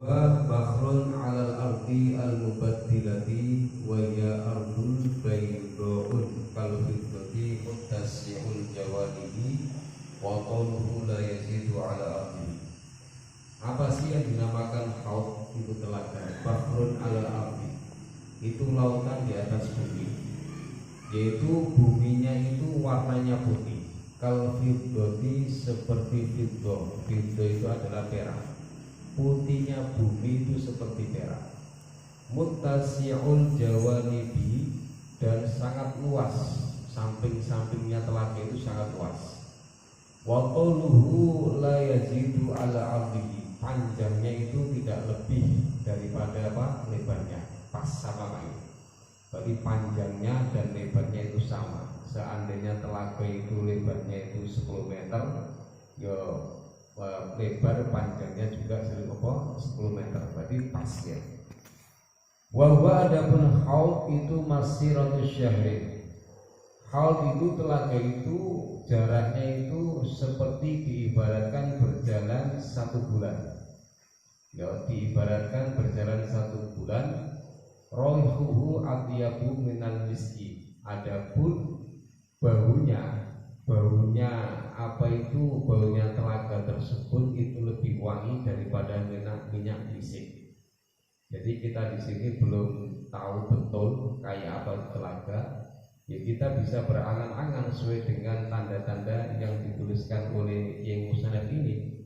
Bakhrun 'alal ardi al-mubaddilati wa ya ardul bayda'un kal fiddati muttasi'ul jawanibi wa qawluhu la yazidu 'ala ardi. Apa sih yang dinamakan haud? Itu telaga. Bakhrun 'alal ardi itu lautan di atas bumi, yaitu buminya itu warnanya putih. Kal fiddati seperti fiddah. Fiddah itu adalah perak. Putihnya bumi itu seperti perak. Muttasi'ul jawanibi, dan sangat luas, samping-sampingnya telaga itu sangat luas. Wa qawluhu la yazidu ala ardihi, panjangnya itu tidak lebih daripada lebarnya, pas sama itu. Berarti panjangnya dan lebarnya itu sama. Seandainya telaga itu lebarnya itu 10 meter, ya lebar panjangnya juga 10 meter, berarti pas ya. Wahwa adapun haud itu masiratus syahrin. Haud itu telaga itu jaraknya itu seperti diibaratkan berjalan 1 bulan. Ya, diibaratkan berjalan 1 bulan. Raihuhu atyabu minal miski. Adapun baunya baunya telaga tersebut itu lebih wangi daripada minyak misik. Jadi kita di sini belum tahu betul kayak apa telaga. Ya, kita bisa berangan-angan sesuai dengan tanda-tanda yang dituliskan oleh Yang Musnad ini.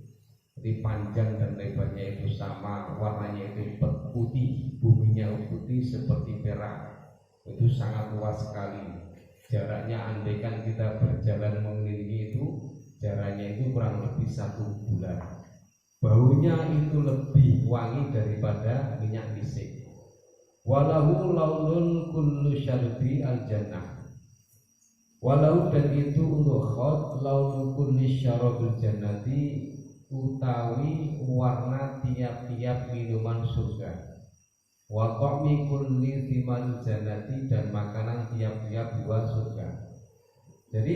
Jadi panjang dan lebarnya itu sama, warnanya itu putih, buminya putih seperti perak. Itu sangat luas sekali. Jaraknya andaikan kita berjalan mengelilingi itu, jaraknya itu kurang lebih 1 bulan. Baunya itu lebih wangi daripada minyak misik. Walahu launun kullu syarbi al-jannah. Walau, dan itu untuk khot launu kulli syarabil jannati, utawi warna tiap-tiap minuman surga. Wa ta'mi kulli thimal jannati, dan makanan tiap-tiap buah surga. Jadi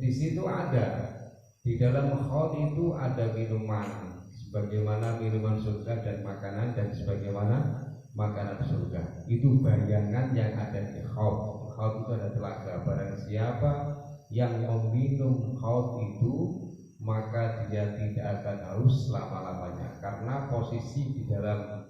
di situ ada, di dalam khaut itu ada minuman sebagaimana minuman surga dan makanan dan sebagaimana makanan surga. Itu bayangan yang ada di khaut. Khaut itu ada telaga. Barang siapa yang meminum khaut itu, maka dia tidak akan haus selama-lamanya, karena posisi di dalam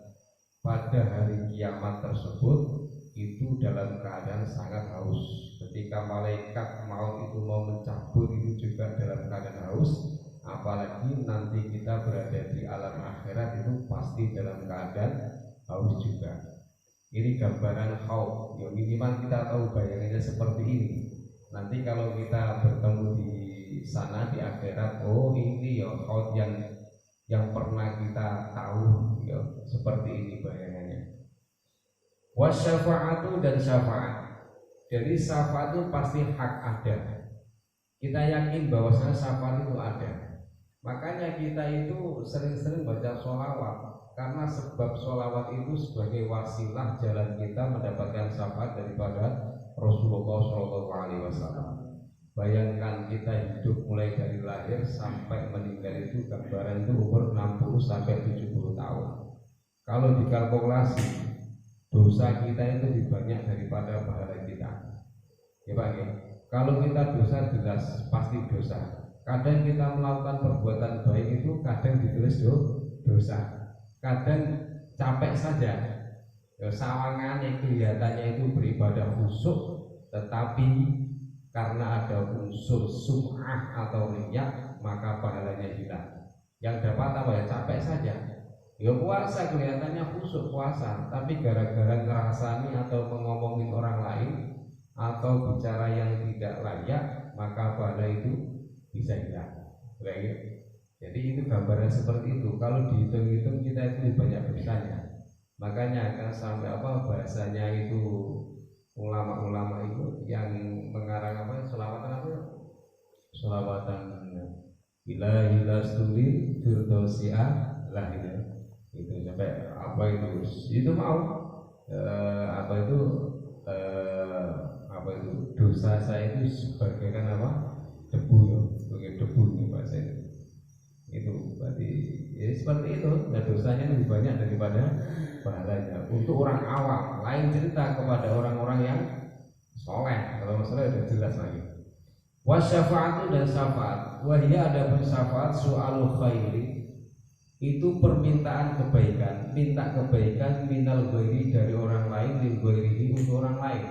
pada hari kiamat tersebut itu dalam keadaan sangat haus. Ketika malaikat maut itu mau mencabut itu juga dalam keadaan haus. Apalagi nanti kita berada di alam akhirat itu pasti dalam keadaan haus juga. Ini gambaran haud. Ya, minimal kita tahu bayangannya seperti ini. Nanti kalau kita bertemu di sana di akhirat, oh ini ya haud yang pernah kita tahu, ya, seperti ini bayangannya. Wasyafa'atu, dan syafaat. Jadi syafaat itu pasti hak ada. Kita yakin bahwasanya syafaat itu ada. Makanya kita itu sering-sering baca sholawat, karena sebab sholawat itu sebagai wasilah jalan kita mendapatkan syafaat daripada Rasulullah SAW. Bayangkan kita hidup mulai dari lahir sampai meninggal itu, gambaran itu umur 60 sampai 70 tahun. Kalau dikalkulasi, dosa kita itu lebih banyak daripada pahala kita. Ya Pak ya. Kalau kita dosa jelas pasti dosa. Kadang kita melakukan perbuatan baik itu kadang ditulis dosa. Kadang capek saja. Ya, sawangannya kelihatannya itu beribadah khusyuk, tetapi karena ada unsur sum'ah atau riya, maka pahalanya hilang. Yang dapat apa ya? Capek saja. Ya puasa kelihatannya khusyuk puasa, tapi gara-gara ngerasani atau mengomongin orang lain atau bicara yang tidak layak, maka pahala itu bisa hilang. Baik. Jadi itu gambaran seperti itu. Kalau dihitung-hitung kita itu lebih banyak dosanya. Makanya akan sampai bahasanya itu ulama-ulama itu yang mengarang selawatan selawatan ilahi lasturi firdausia lahir, itu sampai itu mau dosa saya itu sebagai debu, ya sebagai debu nih bahasa itu. Itu berarti ya seperti itu. Nah, dosanya lebih banyak daripada pahalanya. Untuk orang awam, lain cerita kepada orang-orang yang soleh. Kalau masalah udah jelas lagi. Wasyafaatu dan syafaat. Wahia adapun syafaat su'alul khairi, itu permintaan kebaikan, minta kebaikan minal ghairi dari orang lain, lil ghairihi untuk orang lain.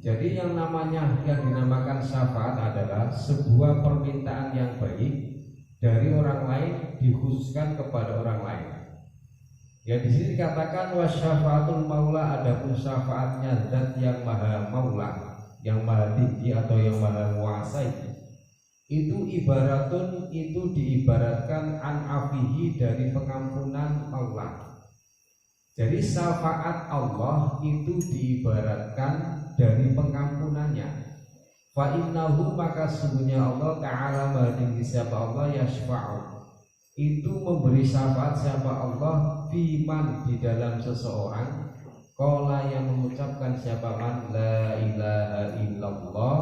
Jadi yang dinamakan syafaat adalah sebuah permintaan yang baik dari orang lain dikhususkan kepada orang lain. Ya di sini dikatakan wasyafaatul maula, adapun syafaatnya zat yang maha maula, yang maha tinggi atau yang maha kuasa itu ibaratun, itu diibaratkan an afihi dari pengampunan Allah. Jadi syafaat Allah itu diibaratkan dari pengampunannya. Fa innahu, maka sungguhnya Allah Ta'ala maha tinggi siapa Allah, yashfa'u, itu memberi syafaat siapa Allah fiman, di dalam seseorang, qala, yang mengucapkan siapa man la ilaha illallah,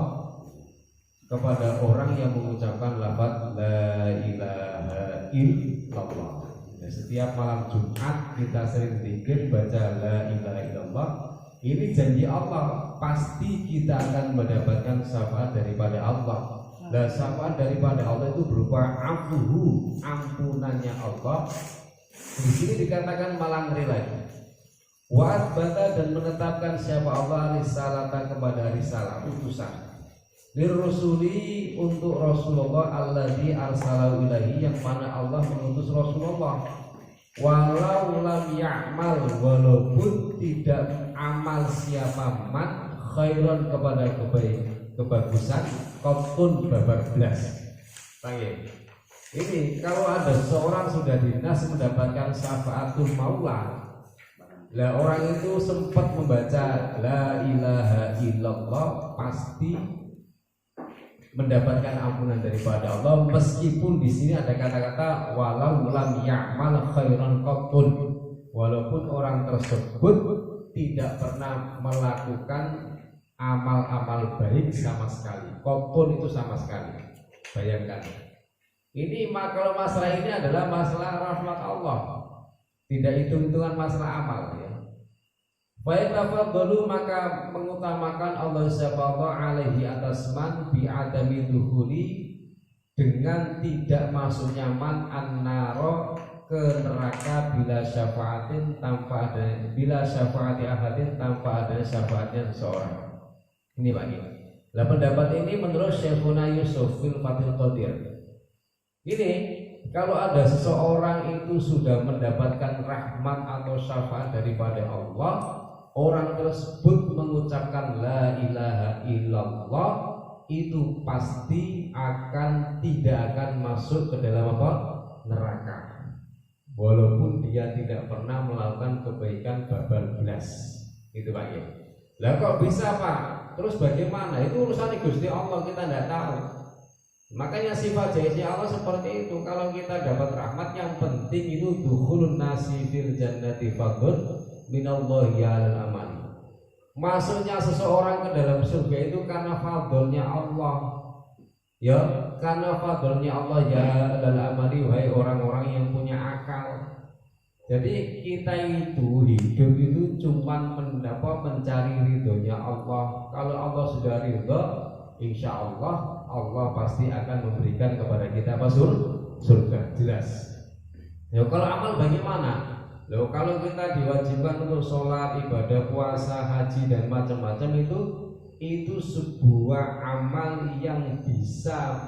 kepada orang yang mengucapkan lafaz la ilaha illallah. Nah, setiap malam Jumat kita sering zikir baca la ilaha illallah. Ini janji Allah, pasti kita akan mendapatkan syafaat daripada Allah. Dan syafaat daripada Allah itu berupa afuhu, ampunannya Allah. Di sini dikatakan malang lagi. Wa asbata, dan menetapkan siapa Allah risalata, kepada risalah utusan. Lirrusuli, untuk Rasulullah alladzi arsalahu ilaihi, yang mana Allah mengutus Rasulullah. Walau lam ya'mal, walaupun tidak amal siapa man khairan, kepada kebagusan, qatun, babar belas. Ini kalau ada seorang sudah dinas mendapatkan syafaatul maula, lah orang itu sempat membaca la ilaha illallah, pasti mendapatkan ampunan daripada Allah, meskipun di sini ada kata-kata walau lam ya'mal khairan qattun, walaupun orang tersebut tidak pernah melakukan amal-amal baik sama sekali. Qattun itu sama sekali. Bayangkan. Ini kalau masalah ini adalah masalah rahmat Allah, tidak hitung-hitungan masalah amal ya. Faitafadhalu, maka mengutamakan Allah subhanahu alaihi atas man bi adami dukhuli, dengan tidak masuknya man annaro, ke neraka, bila syafaatin, tanpa ada, bila syafaati ahadin, tanpa ada syafaatnya seseorang. Ini bagi. Nah, pendapat ini menurut Syekhuna Yusuf fil Fathil Qadir. Ini kalau ada seseorang itu sudah mendapatkan rahmat atau syafaat daripada Allah, orang tersebut mengucapkan la ilaha illallah, itu pasti tidak akan masuk ke dalam apa? Neraka. Walaupun dia tidak pernah melakukan kebaikan babal belas. Itu Pak ya. Lah kok bisa Pak? Terus bagaimana? Itu urusan Gusti Allah, kita tidak tahu. Makanya sifat jaisnya Allah seperti itu. Kalau kita dapat rahmat, yang penting itu dukhulun nasi fil jannati fadlun minallahi alal amali. Masuknya seseorang ke dalam surga itu karena fadlnya Allah. Ya, karena fadlnya Allah ya alal amali, wahai orang-orang yang punya akal. Jadi kita itu hidup itu cuma mencari ridhonya Allah. Kalau Allah sudah ridho, insya Allah Allah pasti akan memberikan kepada kita apa? Surga, jelas. Ya, kalau amal bagaimana? Loh, kalau kita diwajibkan untuk sholat, ibadah, puasa, haji dan macam-macam itu sebuah amal yang bisa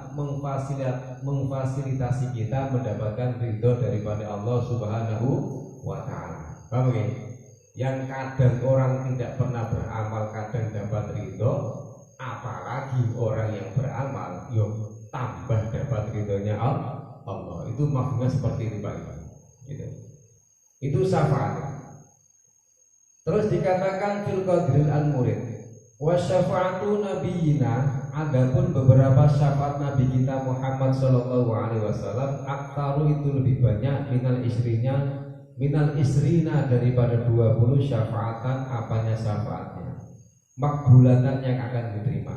memfasilitasi kita mendapatkan ridho daripada Allah Subhanahu wa Ta'ala. Paham ya? Yang kadang orang tidak pernah beramal, kadang dapat ridho, apalagi orang yang beramal, yuk tambah dapat ridhonya Allah. Itu maksudnya seperti itu Pak. Gitu. Itu syafaat. Terus dikatakan fil qadril al murid wa syafaatu nabiyina, adapun beberapa syafaat nabi kita Muhammad sallallahu alaihi wasallam, aktaru itu lebih banyak minal isrina daripada 20 syafaatan, apanya syafaatnya, makbulatan yang akan diterima.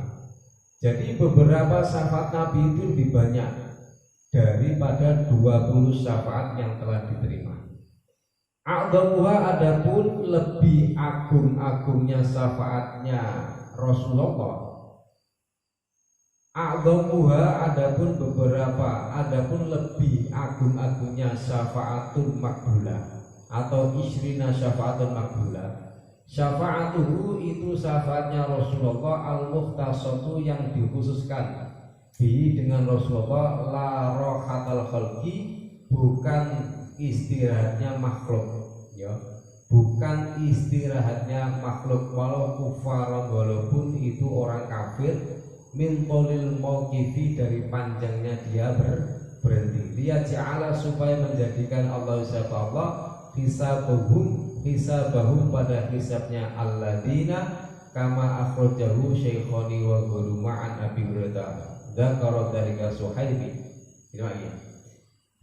Jadi beberapa syafaat nabi itu lebih banyak daripada 20 syafaat yang telah diterima. A'dhamuha, adapun lebih agung-agungnya syafaatnya Rasulullah. A'dhamuha, adapun lebih agung-agungnya syafaatul makbulah atau isrina syafaatul makbulah. Syafaatuhu itu syafaatnya Rasulullah al-mukhtasatu yang dikhususkan bi dengan Rasulullah, la rohatal khalqi, bukan istirahatnya makhluk, ya, bukan istirahatnya makhluk, walau kufaron, walaupun itu orang kafir, min tolil mauqifi, dari panjangnya dia berhenti, dia ja'ala, supaya menjadikan Allah hisabahum pada hisabnya alladina kama akhrajahu syaikhani wa guruma'an Abi Hurairah dzakara dzalika Suhaimi.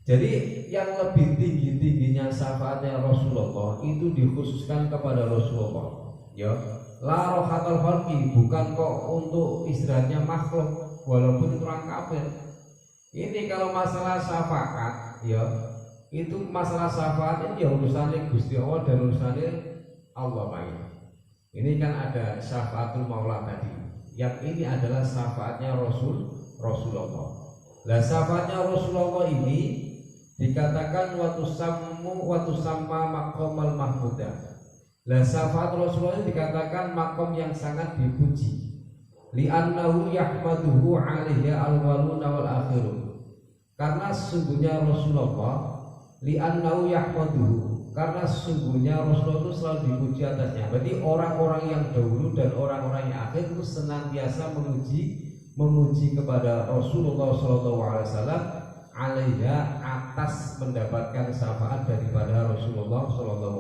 Jadi yang lebih tinggi-tingginya syafaatnya Rasulullah itu dikhususkan kepada Rasulullah, ya. La rohatal khalqi, bukan kok untuk istirahatnya makhluk walaupun itu orang kafir. Ini kalau masalah syafaat, ya, itu masalah syafaat ini ya urusannya Gusti Allah dan urusannya Allah, Pak. Ini kan ada syafaatul maula tadi. Yang ini adalah syafaatnya Rasulullah. Lah syafaatnya Rasulullah ini dikatakan watu sama maqamal mahmudah. Lah syafaat Rasulullah ini dikatakan makom yang sangat dipuji. Li'annahu yahmaduhu 'alaihi al-waluna wal akhirun. Karena sesungguhnya Rasulullah, li'annahu yahmaduhu, karena sesungguhnya Rasulullah itu selalu dipuji atasnya. Berarti orang-orang yang dahulu dan orang-orang yang akhir itu senantiasa memuji kepada Rasulullah SAW alaiha, atas mendapatkan syafaat daripada Rasulullah SAW.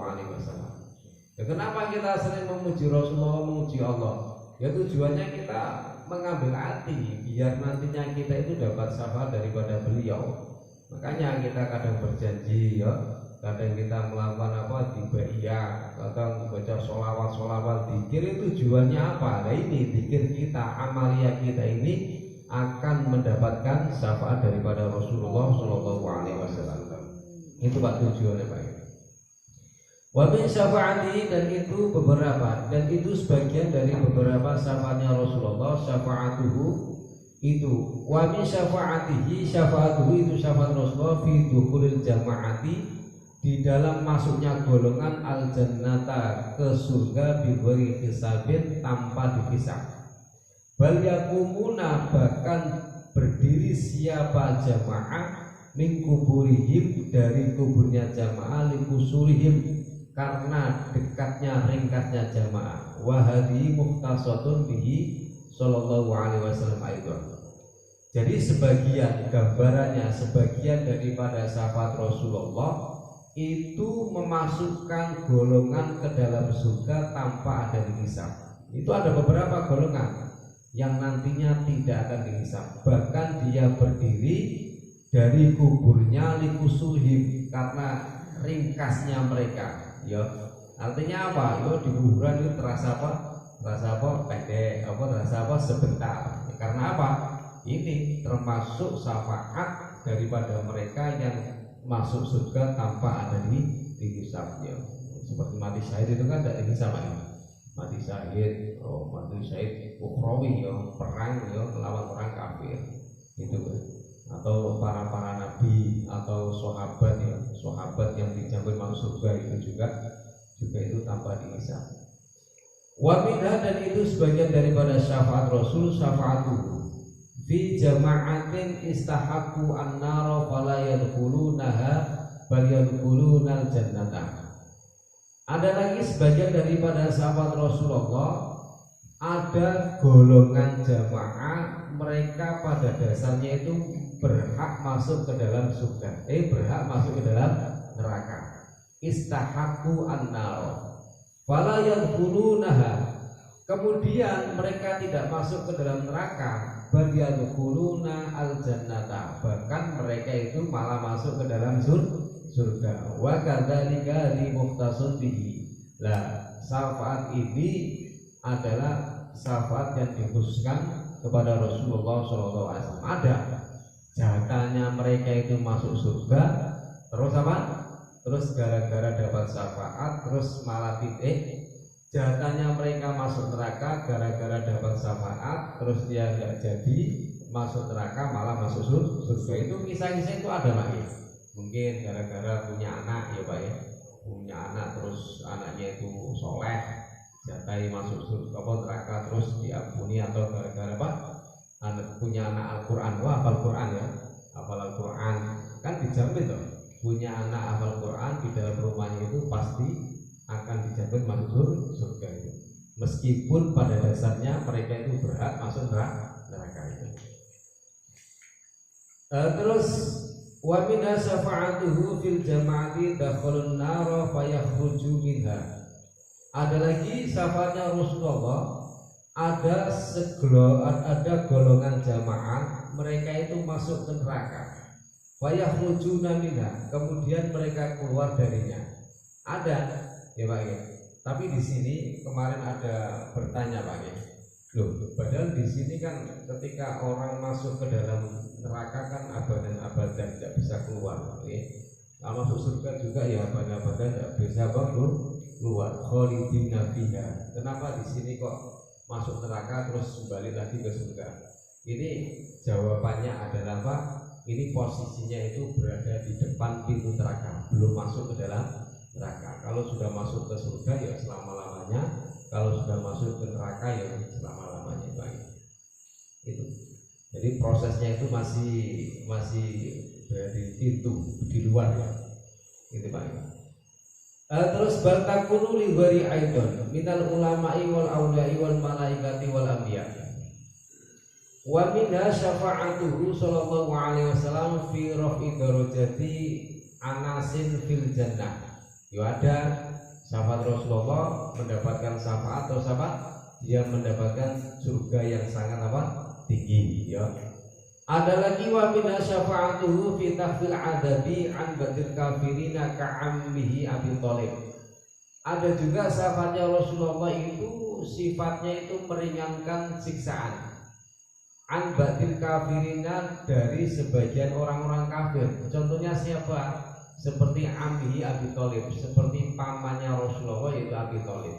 Ya, kenapa kita sering memuji Rasulullah, memuji Allah? Ya tujuannya kita mengambil hati biar nantinya kita itu dapat syafaat daripada beliau. Makanya kita kadang berjanji, ya, kadang kita melakukan apa, tibaiyah, kadang baca sholawat, zikir, itu tujuannya apa? Nah ini zikir kita, amalia kita ini akan mendapatkan syafaat daripada Rasulullah SAW. Itu Pak tujuannya, Pak. Wa min syafaati, dan itu beberapa, dan itu sebagian dari beberapa syafaatnya Rasulullah. Syafaatuhu itu, wa min syafaatihi, syafaatuhu itu syafaat Rasulullah fi dukhulil jamaati, di dalam masuknya golongan al jannata, ke surga, bi ghairi hisabin, tanpa dihisab. Bal yakumuna, bahkan berdiri siapa jamaah, min kuburihim, dari kuburnya jamaah, li kusurihim, karena dekatnya, ringkasnya jamaah. Wa hadhi mukhtasatun bihi sallallahu alaihi wasallam aidan. Jadi sebagian gambarannya, sebagian daripada syafaat Rasulullah itu memasukkan golongan ke dalam surga tanpa ada dihisab. Itu ada beberapa golongan yang nantinya tidak akan dihisab, bahkan dia berdiri dari kuburnya likusuhim, karena ringkasnya mereka, ya. Artinya apa? Yo di kuburan itu terasa apa? Pendek, terasa sebentar. Ya, karena apa? Ini termasuk syafaat daripada mereka yang masuk surga tanpa ada dihisab, ya. Seperti mati syahid itu kan tidak dihisab, ya. Mati syahid, mati syahid ukhrawi, ya, perang, ya, melawan orang kafir, itu kan. Atau para nabi atau sahabat, ya, sahabat yang dijamin masuk surga itu juga itu tanpa dihisab. Wa minha, dan itu sebagian daripada syafaat Rasul, syafaatuhu fi jama'atin istahaqqu an-nara fala yadkhulunaha bal yadkhulunal jannata. Ada lagi sebagian daripada sahabat Rasulullah, ada golongan jamaah, mereka pada dasarnya itu berhak masuk ke dalam surga, berhak masuk ke dalam neraka. Istahaqqu an-nar fala yadkhulunaha, kemudian mereka tidak masuk ke dalam neraka, bal yadkhuluna al-jannata, bahkan mereka itu malah masuk ke dalam surga. Wa kadzalika li mukhtasun bihi. Lah, syafaat ini adalah syafaat yang dikhususkan kepada Rasulullah SAW. Ada jatahnya mereka itu masuk surga, terus apa? Terus gara-gara dapat syafaat, terus malah jatahnya mereka masuk neraka gara-gara dapat syafaat, terus dia nggak jadi masuk neraka malah masuk surga. Itu kisah-kisah itu ada Pak ya. Mungkin gara-gara punya anak ya Pak ya, punya anak terus anaknya itu soleh, jatah masuk surga apa neraka terus diampuni, atau gara-gara apa? Punya anak Al-Quran, wah hafal Quran ya, hafal Al-Quran kan dijamin tuh, punya anak hafal Quran di dalam rumahnya itu pasti akan dijamin masuk surga itu, meskipun pada dasarnya mereka itu berhak masuk neraka itu. Terus wa minha syafa'atuhu fil jama'ati dakhalun nar fa yakhruju minha. Ada lagi syafaatnya Rasulullah, ada golongan jamaah mereka itu masuk ke neraka, fa yakhrujuna minha, kemudian mereka keluar darinya. Ada ya Pak ya. Tapi di sini kemarin ada bertanya Pak ya. Loh, padahal di sini kan ketika orang masuk ke dalam neraka kan abadan tidak bisa keluar, ya. Kalau masuk surga juga ya abadan tidak bisa keluar. Khalidina fiha. Kenapa di sini kok masuk neraka terus kembali lagi ke surga? Ini jawabannya adalah Pak, ini posisinya itu berada di depan pintu neraka, belum masuk ke dalam neraka. Kalau sudah masuk ke surga ya selama-lamanya, kalau sudah masuk ke neraka ya selama-lamanya Pak. Itu. Jadi prosesnya itu masih berada di pintu, di luar ya. Itu Pak. Terus baltakunu li wari aidon minal ulama'i wal awliya'i wal malaikati wal anbiya. Wa minha syafa'atuhu sallallahu alaihi wasallam fi raf'i darajati anasin fil jannah. Ya ada syafaat Rasulullah mendapatkan syafaat atau syafaat dia mendapatkan surga yang sangat apa? Tinggi ya. Ada lagi wa minha syafa'atuhu fi tahfil adabi an badil kafirina ka'ammihi Abi Thalib. Ada juga syafaatnya Rasulullah itu sifatnya itu meringankan siksaan an badil kafirina dari sebagian orang-orang kafir. Contohnya siapa? Seperti ammihi Abi Thalib, seperti pamannya Rasulullah yaitu Abi Thalib.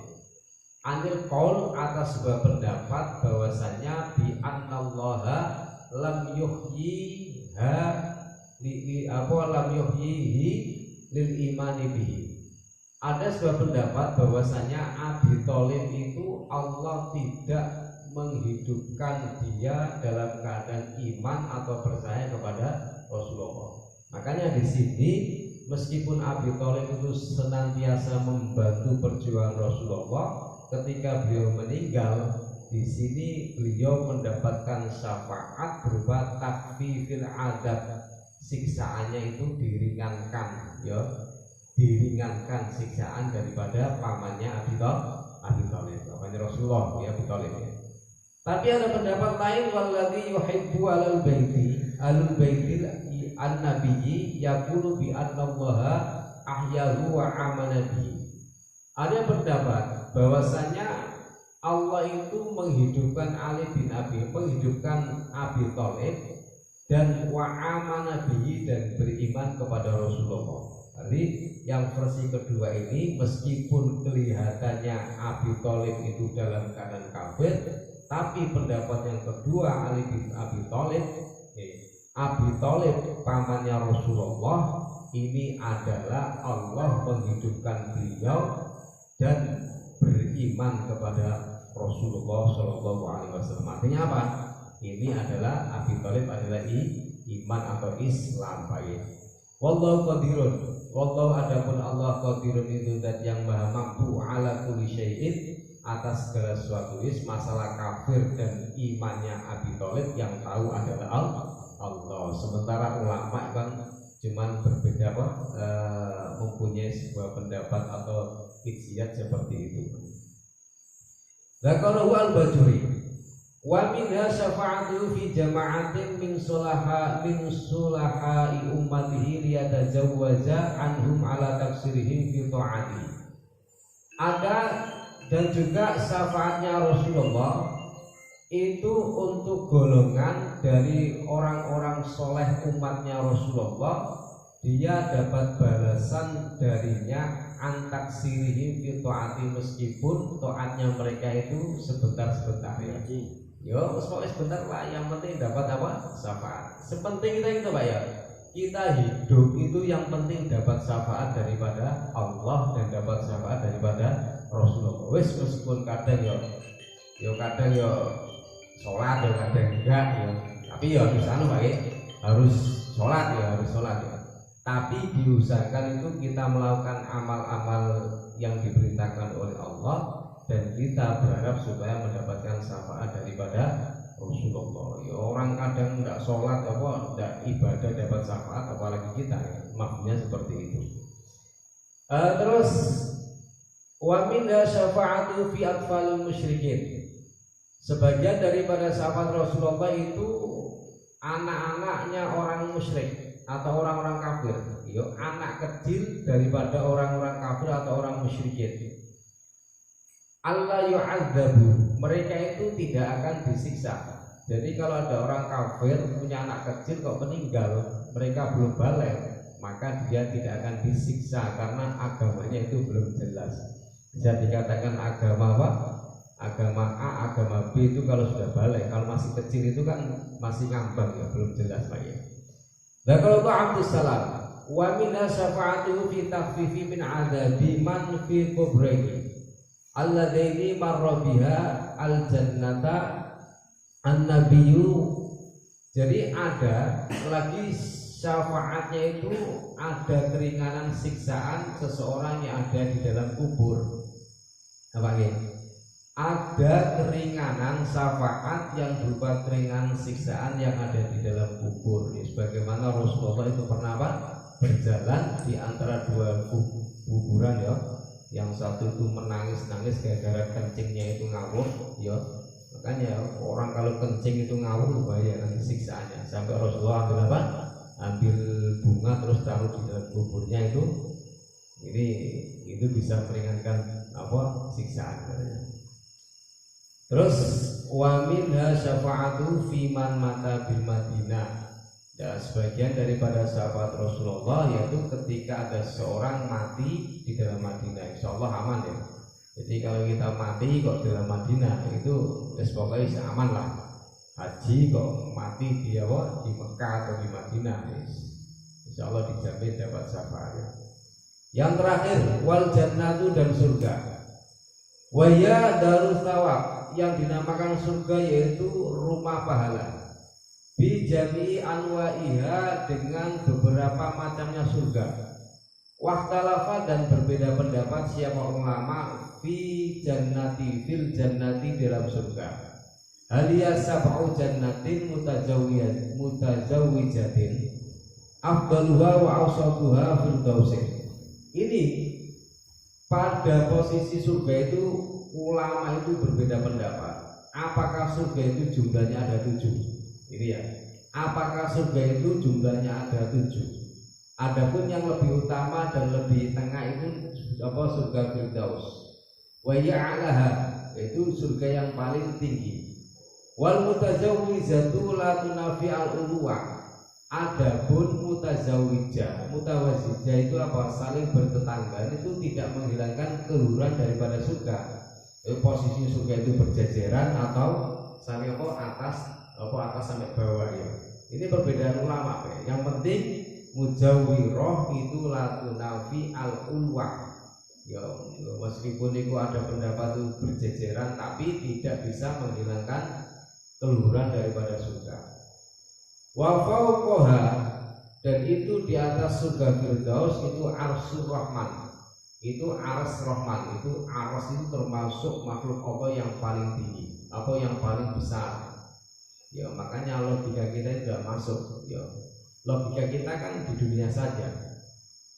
Anil qaul atas sebuah pendapat bahwasanya bi annallaha lam yuhyiha lam yuhyihi lil imani bihi. Ada sebuah pendapat bahwasanya Abi Thalib itu Allah tidak menghidupkan dia dalam keadaan iman atau percaya kepada Rasulullah. Makanya di sini meskipun Abi Thalib itu senantiasa membantu perjuangan Rasulullah, ketika beliau meninggal di sini beliau mendapatkan syafaat berupa takfifil adab, siksaannya itu diringankan ya, diringankan siksaan daripada pamannya Abi Thalib, pamannya Rasulullah ya Abi Thalib ya. Tapi ada pendapat lain, walladzi yuhibbu alul baiti an-nabiyyi yaqulu bi annallaha ahyahu wa amana bihi. Ada pendapat bahwasanya Allah itu menghidupkan Ali bin menghidupkan Abi Thalib dan wa amana bihi dan beriman kepada Rasulullah. Jadi yang versi kedua ini meskipun kelihatannya Abi Thalib itu dalam keadaan kafir, tapi pendapat yang kedua Ali bin Abi Thalib pamannya Rasulullah ini adalah Allah menghidupkan beliau dan beriman kepada Rasulullah Shallallahu Alaihi Wasallam. Artinya apa? Ini adalah Abi Thalib adalah iman atau Islam baik. Wallahu qadirun. Wallahu adapun Allah qadirun itu zat yang maha mampu ala kulli syai'in atas segala sesuatu. Masalah kafir dan imannya Abi Thalib yang tahu adalah Allah. Sementara ulama kan cuman berbeda mempunyai sebuah pendapat atau ijtihad seperti itu. Zakaruhu al-Bajuri wa minha syafa'atu fi jama'atin min sulahai ummatihi liyatazawwaja anhum ala tafsirihim fi ta'ati. Ada dan juga syafaatnya Rasulullah itu untuk golongan dari orang-orang soleh umatnya Rasulullah, dia dapat balasan darinya antak sirihim fi taati, meskipun taatnya mereka itu sebentar-sebentar ya. Yo, pokoknya sebentar lah, yang penting dapat apa? Syafaat. Sepenting kita itu Pak ya. Kita hidup itu yang penting dapat syafaat daripada Allah dan dapat syafaat daripada Rasulullah. Wes meskipun kadang yo kadang yo sholat yo kadang enggak ya. Tapi yo harus Pak ya. Harus sholat ya. Tapi diusahakan itu kita melakukan amal-amal yang diperintahkan oleh Allah, dan kita berharap supaya mendapatkan syafaat daripada Rasulullah. Ya, orang kadang tidak sholat tidak ibadah dapat syafaat, apalagi kita ya. Maksudnya seperti itu. Terus wa minha syafa'atu fi atfalil musyrikin. Sebagian daripada syafaat Rasulullah itu anak-anaknya orang musyrik atau orang-orang kafir. Ya, anak kecil daripada orang-orang kafir atau orang musyrikin. Allah yu'adzabu, mereka itu tidak akan disiksa. Jadi kalau ada orang kafir punya anak kecil kok meninggal, mereka belum balik, maka dia tidak akan disiksa karena agamanya itu belum jelas. Bisa dikatakan agama apa? Agama A, agama B itu kalau sudah balik. Kalau masih kecil itu kan masih ngambang ya, belum jelas lagi. Nah kalau itu Abdus Salam, wa minna syafa'atuhu fi takhfifi min adabi man fi kubrihi alladaini marra biha al-jannata an-nabiyyu. Jadi ada lagi syafaatnya itu, ada keringanan siksaan seseorang yang ada di dalam kubur. Apa ini? Ada keringanan syafaat yang berupa keringanan siksaan yang ada di dalam kubur. Ya, sebagaimana Rasulullah itu pernah berjalan di antara dua kuburan ya. Yang satu itu menangis-nangis gara-gara kencingnya itu ngawur ya. Makanya orang kalau kencing itu ngawur bahaya nanti siksaannya. Sampai Rasulullah ambil apa? Ambil bunga terus taruh di dalam kuburnya itu. Itu bisa meringankan apa? Siksaan. Terus wa minha syafa'atu fi man mata bil Madinah. Dan sebagian daripada sahabat Rasulullah yaitu ketika ada seorang mati di dalam Madinah, insya Allah aman ya. Jadi kalau kita mati kok di dalam Madinah itu pokoknya aman lah. Haji kok mati di Mekah atau di Madinah, insya Allah dijamin dapat syafaatnya. Yang terakhir wal jannatu, dan surga. Waya darus thawab, yang dinamakan surga yaitu rumah pahala. Bijami anwa'iha, dengan beberapa macamnya surga. Waktalafa, dan berbeda pendapat siapa ulama fil jannati dalam surga. Haliya sab'u jannatin mutazawwijatin afdaluha wa awsatuha firdausin. Ini pada posisi surga itu ulama itu berbeda pendapat. Apakah surga itu jumlahnya ada 7? Ini ya, apakah surga itu jumlahnya ada 7? Adapun yang lebih utama dan lebih tengah itu surga Firdaus. Wa ya'laha, itu surga yang paling tinggi. Wal mutazawwijatu la tunafi al-ulwa. Adapun mutazawwijah itu apa? Saling bertetangga, itu tidak menghilangkan keluhuran daripada surga. Posisi surga itu berjajaran atau saling atas sampai bawah ya. Ini perbedaan ulama ya. Yang penting mujawwiroh itu la tunafi al-ulwa. Ya, meskipun itu ada pendapat itu berjejeran, tapi tidak bisa menghilangkan keluhuran daripada surga. Wa fauqaha, dan itu di atas surga Firdaus itu Arsyur Rahman. Itu Ars Rahman, itu Ars itu termasuk makhluk Allah yang paling tinggi, apa yang paling besar. Ya, makanya logika kita tidak masuk. Ya, logika kita kan di dunia saja.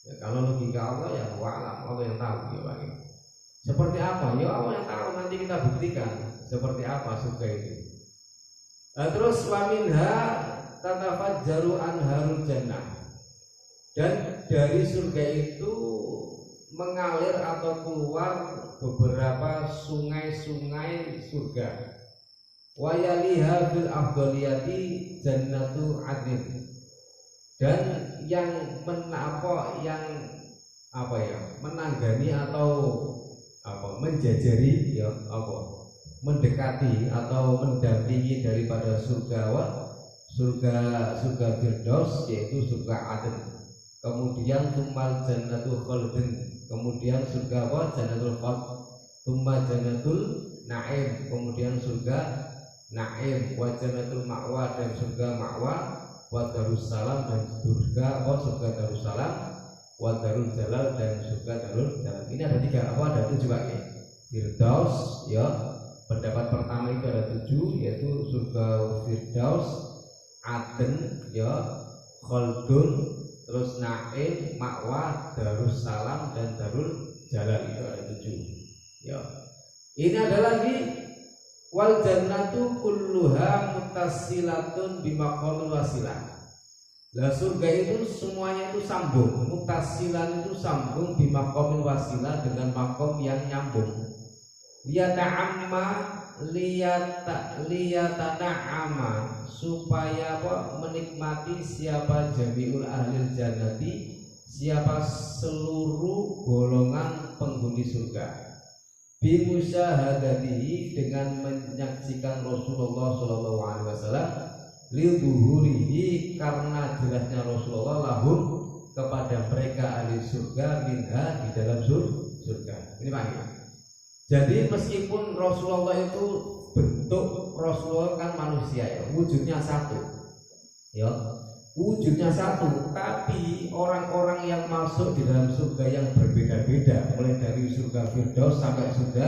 Ya, kalau logika Allah ya Allah yang tahu ya Pak. Seperti apa? Ya Allah yang tahu, nanti kita buktikan seperti apa surga itu. Terus wa minha tatafajjaru anharul jannah. Dan dari surga itu mengalir atau keluar beberapa sungai-sungai surga. wa yaliha bil afdaliyati jannatu adnin. Dan yang menanggani atau menjajari mendekati atau mendampingi daripada surga Firdaus, yaitu surga Aden. Kemudian tumal jannatul khaldin, kemudian surga jannatul khald, tumal jannatul naim, kemudian surga naim, wa jannatul ma'wa, dan surga ma'wa, wa darussalam, dan surga darussalam, wa darul jalal, dan surga darul jalal. Ini ada 3, ada 7 kali. Firdaus, pendapat pertama itu ada 7, yaitu surga Firdaus, Aden, Khaldun, terus Naim, Ma'wa, Darussalam, dan Darul Jalal. Itu ada 7. Ini ada lagi wal jannatu kulluha muttasilatun bimaqamil wasilah. Lah surga itu semuanya itu sambung. Muttasilan itu sambung bimaqamil wasilah, dengan makom yang nyambung. Liyatana'ama, supaya menikmati siapa jami'ul ahlil jannati, siapa seluruh golongan penghuni surga, bimusyahadatihi, dengan menyaksikan Rasulullah sallallahu alaihi wasallam, liduhurihi, karena jelasnya Rasulullah, lahum, kepada mereka ahli surga, minha, di dalam surga. Ini maknanya. Jadi meskipun Rasulullah itu bentuk Rasulullah kan manusia, wujudnya satu, wujudnya satu, tapi orang-orang yang masuk di dalam surga yang berbeda-beda, mulai dari surga Firdaus sampai surga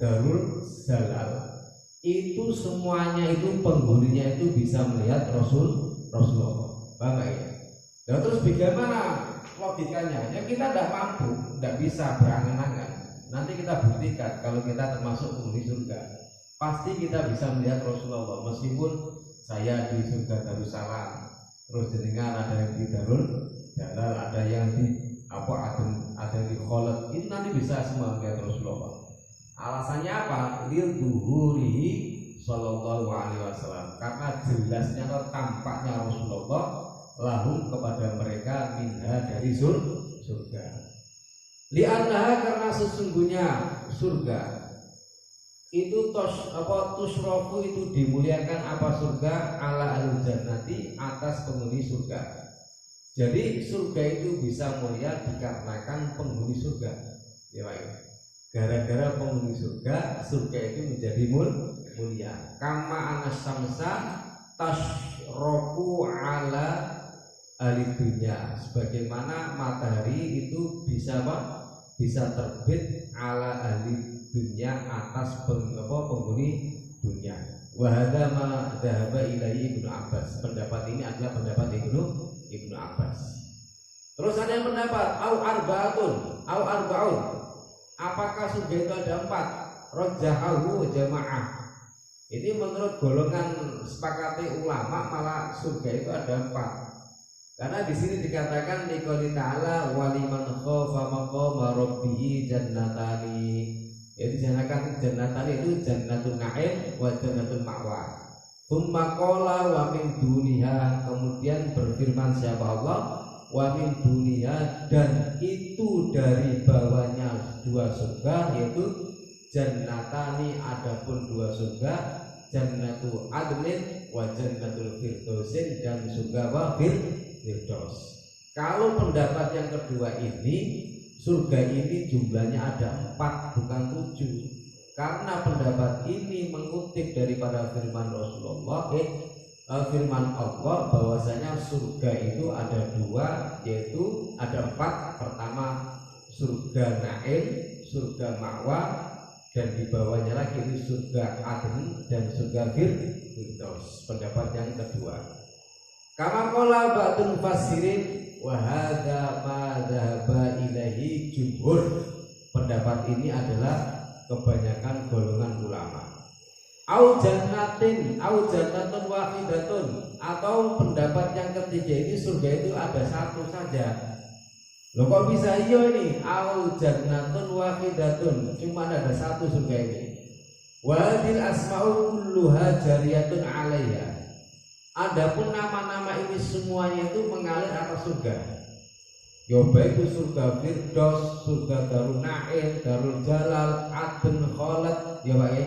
Darul Jalal, itu semuanya itu penghuninya itu bisa melihat Rasulullah. Paham ya? Dan terus bagaimana logikanya? Ya kita tidak mampu, tidak bisa berangan-angan. Nanti kita buktikan kalau kita termasuk penghuni surga, pasti kita bisa melihat Rasulullah. Meskipun saya di surga Darussalam, terus jenengan ada yang di Darul Jalal, ada yang di ada yang di Khalid, ini nanti bisa semua melihat Rasulullah. Alasannya apa? Liduhurihi sallallahu alaihi wasallam, karena jelasnya atau tampaknya Rasulullah lahum, kepada mereka, minha, dari surga. Li'annaha, karena sesungguhnya surga itu tusrofu, itu dimuliakan surga, ala al jannati, atas penghuni surga. Jadi surga itu bisa mulia dikarenakan penghuni surga. Gara-gara penghuni surga itu menjadi mulia. Kama anasamsa tashrofu ala alidunya, sebagaimana matahari itu bisa terbit ala ahli dunia, atas penghuni dunia. Wahada ma dhahaba ilaihi Ibnu Abbas. Pendapat ini adalah pendapat Ibnu Abbas. Terus ada yang pendapat au arbaun. Apakah surga itu ada 4? Rajjahahu jamaah. Ini menurut golongan sepakati ulama, malah surga itu ada 4. Karena di sini dikatakan liqouli ta'ala waliman khafa maqama rabbih jannatani. Jadi jannatani itu jannatul na'im wa jannatul ma'wa. Tsumma qala wa min duniha, kemudian berfirman siapa Allah, wa min duniha, dan itu dari bawahnya 2 surga, yaitu jannatani, adapun 2 surga, jannatul adnin wa jannatul firdausin, dan surga Firdaus. Kalau pendapat yang kedua ini, surga ini jumlahnya ada 4, bukan 7. Karena pendapat ini mengutip daripada firman Rasulullah, firman Allah, bahwasanya surga itu ada 2, yaitu ada 4. Pertama surga Naim, surga Ma'wa, dan di bawahnya lagi itu surga Adn dan surga Firdaus. Pendapat yang kedua. Kama qala ba'dul mufassirin wa hadza ma dhahaba ilaihi jumhur. Pendapat ini adalah kebanyakan golongan ulama. Au jannatun wahidatun, atau pendapat yang ketiga ini surga itu ada 1 saja. Loh kok bisa iya ini? Au jannatun wahidatun, cuma ada 1 surga ini. Wadil asma'u kulluha jariyatun 'alaiha. Adapun nama-nama ini semuanya itu mengalir atas surga. Ya baik itu surga Firdaus, surga Darul Naim, Darul Jalal, Adn, Khalad, ya Pak ya.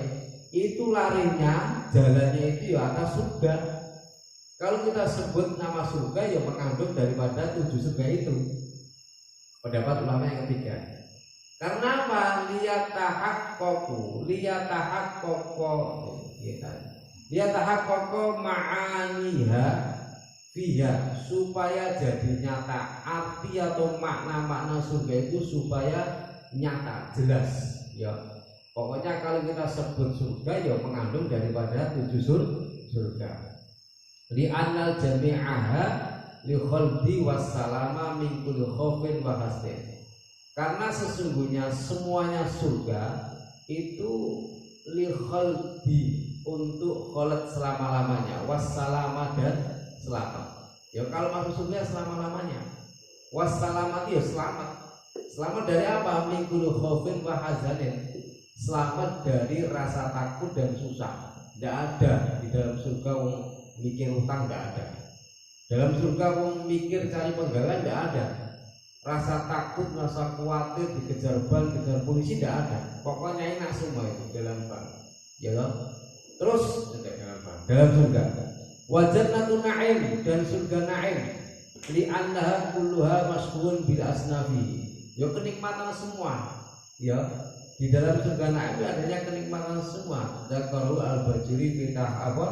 Itu larinya, jalannya itu ya atas surga. Kalau kita sebut nama surga ya mengandung daripada 7 surga itu. Pendapat ulama yang ketiga. Karena apa? Liyatahaqqaqu ma'aniha fiha, supaya jadi nyata arti atau makna-makna surga itu supaya nyata, jelas ya. Pokoknya kalau kita sebut surga ya mengandung daripada 7 surga. Li'annal jami'aha li khaldi wassalama min kulli khaufin wa hasdin. Karena sesungguhnya semuanya surga itu li khaldi, untuk khalad selama-lamanya, wassalama dan selamat. Ya kalau masuk surga selama-lamanya. Wassalamat ya selamat. Selamat dari apa? Min kulli khaufin wa hazanin. Selamat dari rasa takut dan susah. Tidak ada di dalam surga wong mikir utang, tidak ada. Dalam surga wong mikir cari penggalan, tidak ada. Rasa takut, rasa khawatir dikejar bank, dikejar polisi, tidak ada. Pokoknya enak semua itu dalam bank. Ya loh. Terus dalam surga. Wa jannatun na'im, dan surga na'im. Li annaha kulluha mashghulun bil asnafi. Ya kenikmatan semua. Ya. Di dalam surga na'im adanya kenikmatan semua. Dzakaru al-Bajuri fitah apa?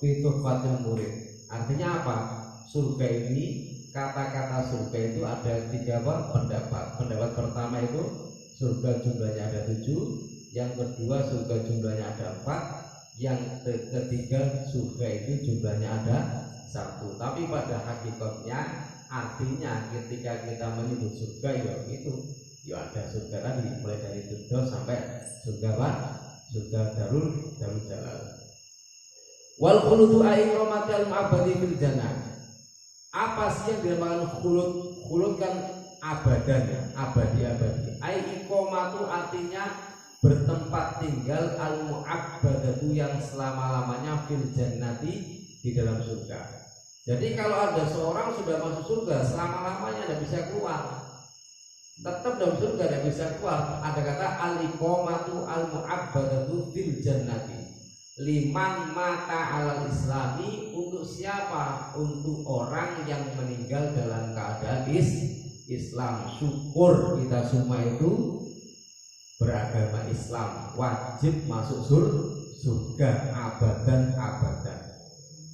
Fitufatul murid. Artinya apa? Surga ini, kata-kata surga itu ada 3 pendapat. Pendapat pertama itu surga jumlahnya ada 7, yang kedua surga jumlahnya ada 4, yang ketiga surga itu jumlahnya ada 1. Tapi pada hakikatnya artinya ketika kita menyebut surga ya itu ya ada surga tadi, mulai dari Firdaus sampai surga apa? Surga Darul Jalal. Wal khuludu aiqamatul abadi fil jannah. Apa sih yang dinamakan khulud? Khulud kan abadan ya, abadi-abadi. Ai iqamatu artinya bertempat tinggal, al mu'abbadatu yang selama-lamanya fil jannati, di dalam surga. Jadi kalau ada seorang sudah masuk surga, selama-lamanya tidak bisa keluar. Tetap dalam surga tidak bisa keluar. Ada kata al iqamatu al mu'abbadatu fil jannati. Liman mata alal islami, untuk siapa? Untuk orang yang meninggal dalam keadaan Islam. Syukur kita semua itu beragama Islam, wajib masuk surga abadan.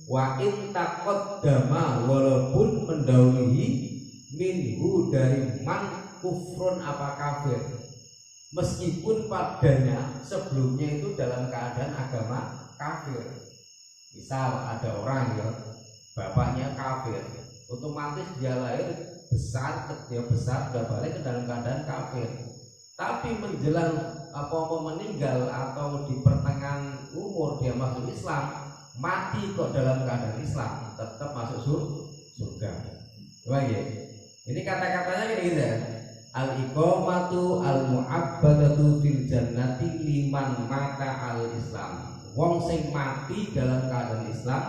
Wa in taqaddama, walaupun mendahului minhu dari man kufrun apa kafir, meskipun padanya sebelumnya itu dalam keadaan agama kafir. Misal ada orang ya bapaknya kafir, otomatis dia lahir besar sudah balik ke dalam keadaan kafir. Tapi menjelang meninggal atau di pertengahan umur dia masuk Islam, mati kok dalam keadaan Islam, tetap masuk surga. Wah ya. Ini kata-katanya kayak gitu ya. Al-iqamatu al-mu'abbadatu fil jannati liman mata al-Islam. Wong sing mati dalam keadaan Islam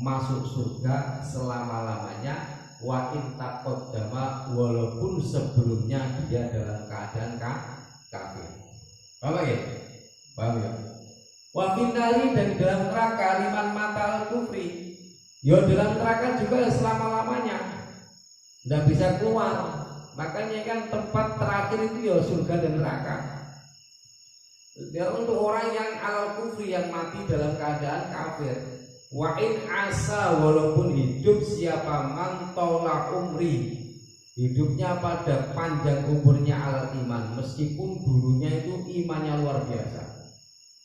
masuk surga selama-lamanya. Wa in taqaddama, walaupun sebelumnya dia dalam keadaan kafir. Paham ya? Paham ya? Wa finali, dan dalam neraka liman mata al-kufri. Ya dalam neraka juga selama-lamanya. Tidak bisa keluar. Makanya kan tempat terakhir itu ya surga dan neraka. Ya untuk orang yang al-kufri, yang mati dalam keadaan kafir. Wa in asa, walaupun hidup siapa man tola umri, hidupnya pada panjang umurnya al iman, meskipun dulunya itu imannya luar biasa.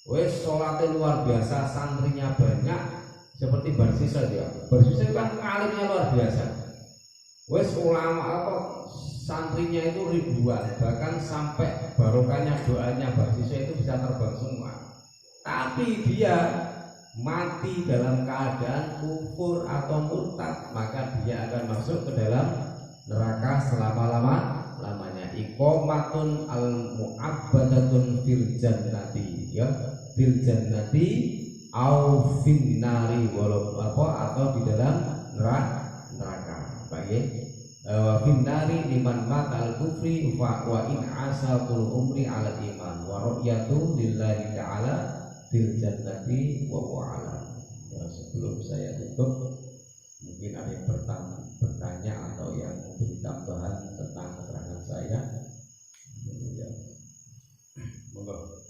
Wes sholatnya luar biasa, santrinya banyak, seperti Barsisa dia. Barsisa kan alimnya luar biasa. Wes ulama santrinya itu ribuan, bahkan sampai barokahnya doanya Barsisa itu bisa terbang semua. Tapi dia mati dalam keadaan kufur atau murtad, maka dia akan masuk ke dalam neraka selama-lamanya. Iqamatun al mu'abbadatun fil jannati, ya. fil jannati au finnari, walau apa atau di dalam neraka. Baik. Wa finnari liman mata al kufri wa in asa tul umri ala iman wa ru'yatu lillahi ta'ala fil jannati wa wa'ala. Ya, sebelum saya tutup, mungkin ada yang bertanya atau yang memberi tambahan tentang keterangan saya. Ya. Monggo.